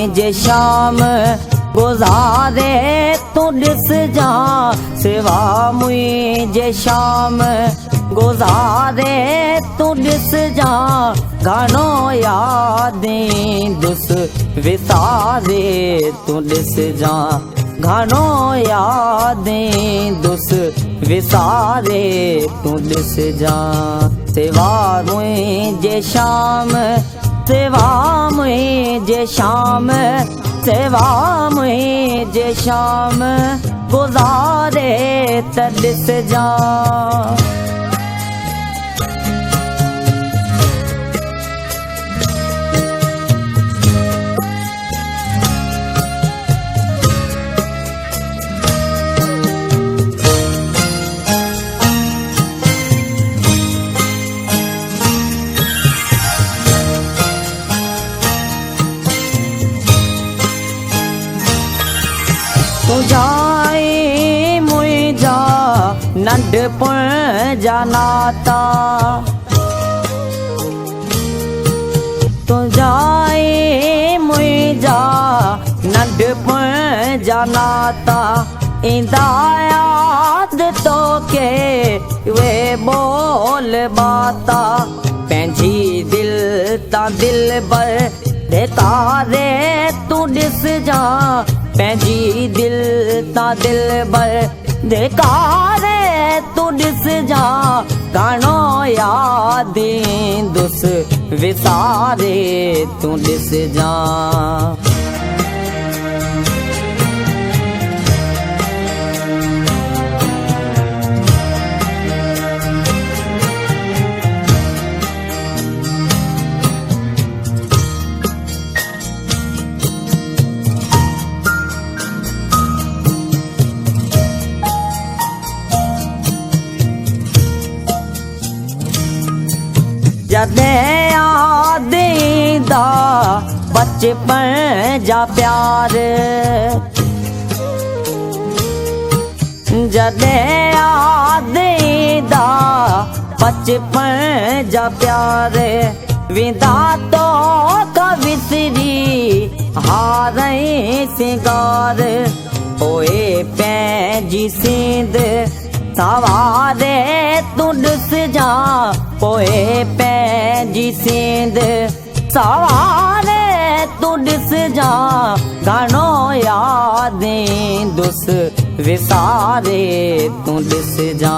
मुझे शाम गुजारे तू दिस जा सेवा मुझे शाम गुजारे तू दिस जा घणो यादें दुस विसारे तू दिस जा घणो यादें दुस विसारे तू दिस जा सेवा मुझे शाम सेवा मुझे शाम सेवा मुझे शाम गुजारे त दिस जा तुझाई मुझा नंढपण जा नाता तुझाई मुझा नंढपण जा नाता इंदा याद तो के वे बोल बाता पंहिंजी दिल ता दिल बर देतारे तू दिस जा पंहिंजी दिल ता दिल बर देकारे तू दिस जा घणो यादें दुस विसारे तू दिस जा जॾहिं याद ईंदा बचपन जा प्यार जॾहिं याद ईंदा बचपन जा प्यार वेंदा तो का विसरी हारई सिंगार ओए पंहिंजी सींद सवारे तू ॾिस जा पोए पंहिंजी सींद सवारे तू ॾिस जा घणो यादें दुस विसारे तू ॾिस जा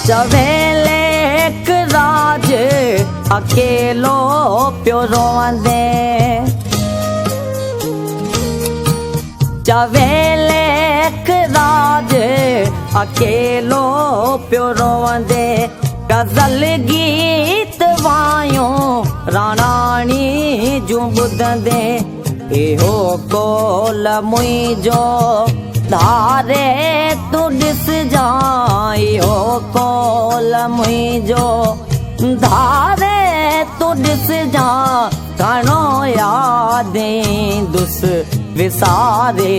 चवेले एक राज अकेलो पियो रोंदे चवेले एक राज अकेलो पियो रोंदे गज़ल गीत वायो राणाणी जूं ॿुधंदे इहो कोल मुंहिंजो धारे तू ॾिस जा इहो कोल मुंहिंजो धारे तू ॾिस जा घणो यादें दुस विसारे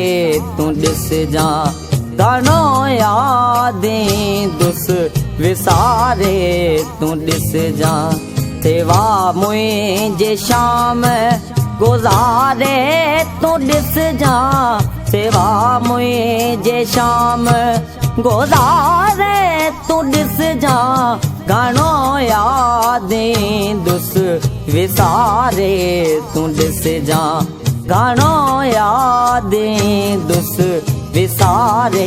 तू ॾिस जा घणो यादें दुस विसारे तू ॾिस जा सेवा मुझे शाम गुजारे तू ॾिस जा सेवा मुझे शाम गुजारे तू ॾिस जा घणो यादें दुस विसारे तू ॾिस जा घणो यादें दुस विसारे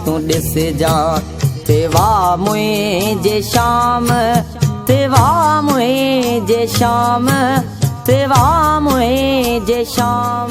तू ॾिस जा सेवा मुझे शाम सेवा मुझे शाम सेवा मुझे शाम